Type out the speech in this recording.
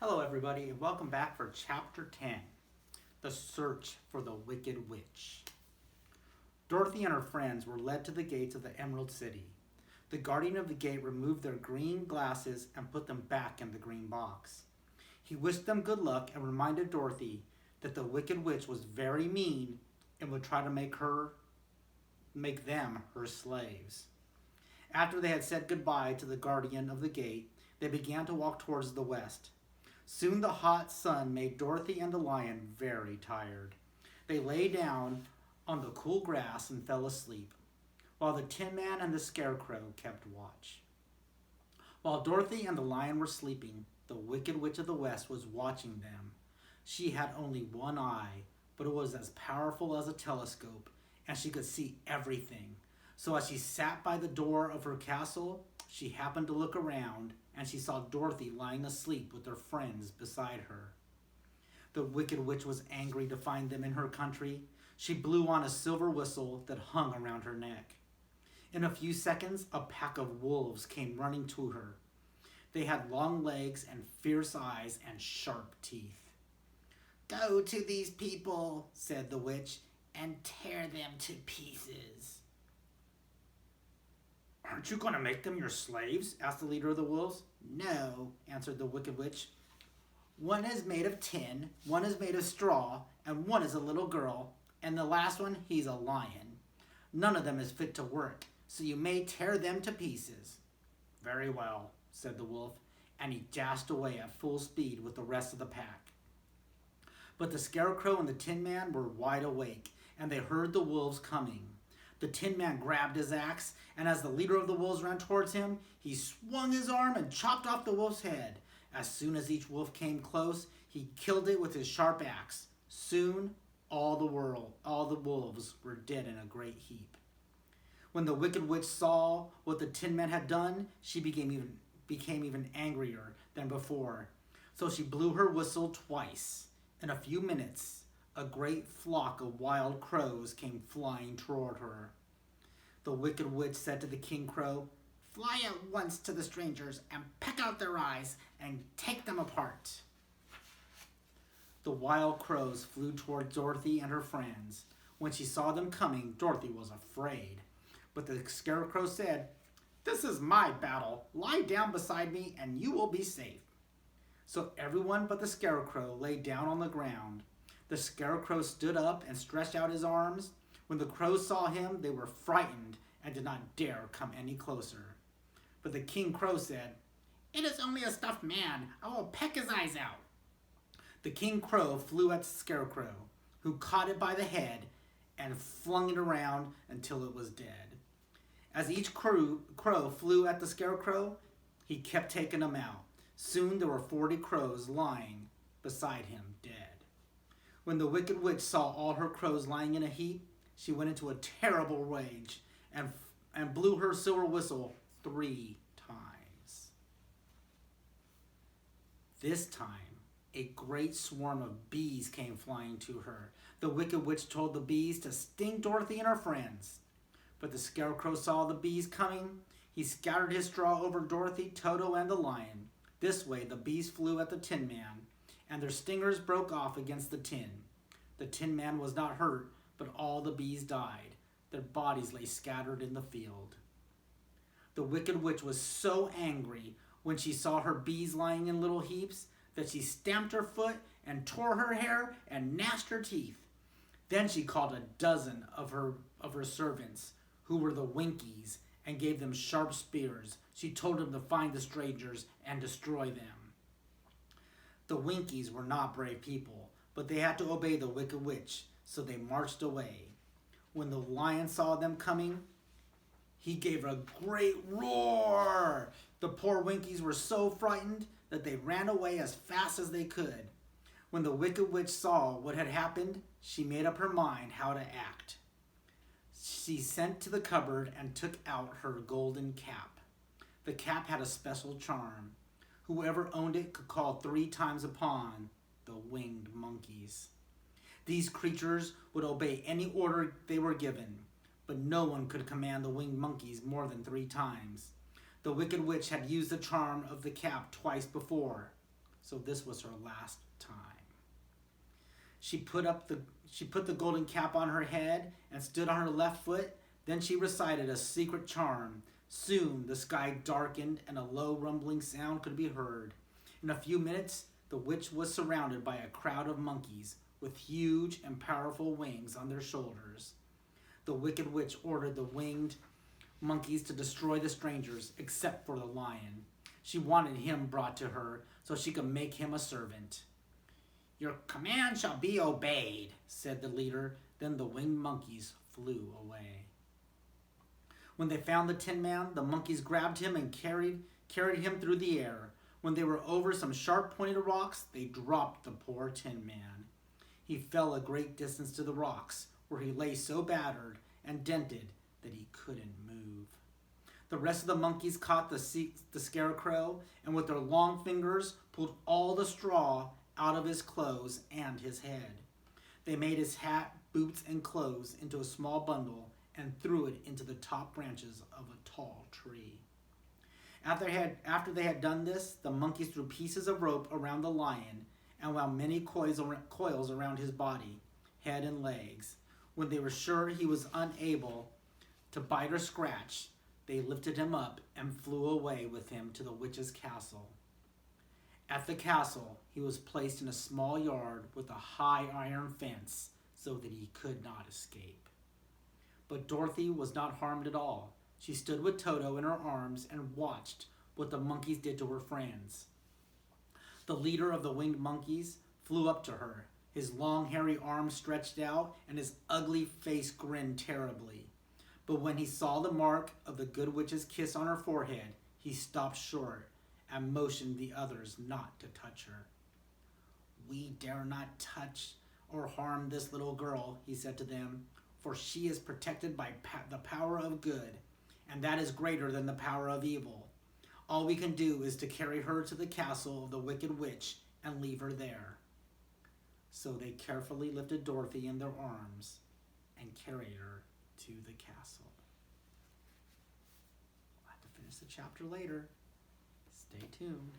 Hello, everybody, and welcome back for Chapter 10 The Search for the Wicked Witch. Dorothy and her friends were led to the gates of the Emerald City. The guardian of the gate removed their green glasses and put them back in the green box. He wished them good luck and reminded Dorothy that the Wicked Witch was very mean and would try to make them her slaves. After they had said goodbye to the guardian of the gate, they began to walk towards the west. Soon the hot sun made Dorothy and the lion very tired. They lay down on the cool grass and fell asleep, while the Tin Man and the Scarecrow kept watch. While Dorothy and the lion were sleeping, the Wicked Witch of the West was watching them. She had only one eye, but it was as powerful as a telescope, and she could see everything. So as she sat by the door of her castle, she happened to look around, and she saw Dorothy lying asleep with her friends beside her. The Wicked Witch was angry to find them in her country. She blew on a silver whistle that hung around her neck. In a few seconds, a pack of wolves came running to her. They had long legs and fierce eyes and sharp teeth. "Go to these people," said the witch, "and tear them to pieces." "Aren't you going to make them your slaves?" asked the leader of the wolves. "No," answered the Wicked Witch. "One is made of tin, one is made of straw, and one is a little girl, and the last one, he's a lion. None of them is fit to work, so you may tear them to pieces." "Very well," said the wolf, and he dashed away at full speed with the rest of the pack. But the Scarecrow and the Tin Man were wide awake, and they heard the wolves coming. The Tin Man grabbed his axe, and as the leader of the wolves ran towards him, he swung his arm and chopped off the wolf's head. As soon as each wolf came close, he killed it with his sharp axe. Soon, all the wolves were dead in a great heap. When the Wicked Witch saw what the Tin Man had done, she became even angrier than before. So she blew her whistle twice. In a few minutes, a great flock of wild crows came flying toward her. The Wicked Witch said to the King Crow, "Fly at once to the strangers and peck out their eyes and take them apart." The wild crows flew toward Dorothy and her friends. When she saw them coming, Dorothy was afraid. But the Scarecrow said, "This is my battle. Lie down beside me and you will be safe." So everyone but the Scarecrow lay down on the ground. The Scarecrow stood up and stretched out his arms. When the crows saw him, they were frightened and did not dare come any closer. But the King Crow said, "It is only a stuffed man. I will peck his eyes out." The King Crow flew at the Scarecrow, who caught it by the head and flung it around until it was dead. As each crow flew at the Scarecrow, he kept taking them out. Soon there were 40 crows lying beside him dead. When the Wicked Witch saw all her crows lying in a heap, she went into a terrible rage and blew her silver whistle 3 times. This time, a great swarm of bees came flying to her. The Wicked Witch told the bees to sting Dorothy and her friends. But the Scarecrow saw the bees coming. He scattered his straw over Dorothy, Toto, and the lion. This way, the bees flew at the Tin Man, and their stingers broke off against the tin. The Tin Man was not hurt, but all the bees died. Their bodies lay scattered in the field. The Wicked Witch was so angry when she saw her bees lying in little heaps that she stamped her foot and tore her hair and gnashed her teeth. Then she called a dozen of her servants, who were the Winkies, and gave them sharp spears. She told them to find the strangers and destroy them. The Winkies were not brave people, but they had to obey the Wicked Witch, so they marched away. When the lion saw them coming, he gave a great roar. The poor Winkies were so frightened that they ran away as fast as they could. When the Wicked Witch saw what had happened, she made up her mind how to act. She sent to the cupboard and took out her golden cap. The cap had a special charm. Whoever owned it could call 3 times upon the winged monkeys. These creatures would obey any order they were given, but no one could command the winged monkeys more than 3 times. The Wicked Witch had used the charm of the cap twice before. so this was her last time. She put the golden cap on her head and stood on her left foot. Then she recited a secret charm. Soon the sky darkened and a low rumbling sound could be heard. In a few minutes, the witch was surrounded by a crowd of monkeys with huge and powerful wings on their shoulders. The wicked witch ordered the winged monkeys to destroy the strangers, except for the lion. She wanted him brought to her so she could make him a servant. "Your command shall be obeyed," said the leader. Then the winged monkeys flew away. When they found the Tin Man, the monkeys grabbed him and carried him through the air. When they were over some sharp-pointed rocks, they dropped the poor Tin Man. He fell a great distance to the rocks, where he lay so battered and dented that he couldn't move. The rest of the monkeys caught the scarecrow and with their long fingers pulled all the straw out of his clothes and his head. They made his hat, boots, and clothes into a small bundle and threw it into the top branches of a tall tree. After they had done this, the monkeys threw pieces of rope around the lion and wound many coils around his body, head, and legs. When they were sure he was unable to bite or scratch, they lifted him up and flew away with him to the witch's castle. At the castle, he was placed in a small yard with a high iron fence so that he could not escape. But Dorothy was not harmed at all. She stood with Toto in her arms and watched what the monkeys did to her friends. The leader of the winged monkeys flew up to her. His long, hairy arms stretched out, and his ugly face grinned terribly. But when he saw the mark of the good witch's kiss on her forehead, he stopped short and motioned the others not to touch her. "We dare not touch or harm this little girl," he said to them, "for she is protected by the power of good, and that is greater than the power of evil. All we can do is to carry her to the castle of the wicked witch and leave her there." So they carefully lifted Dorothy in their arms and carried her to the castle. We'll have to finish the chapter later. Stay tuned.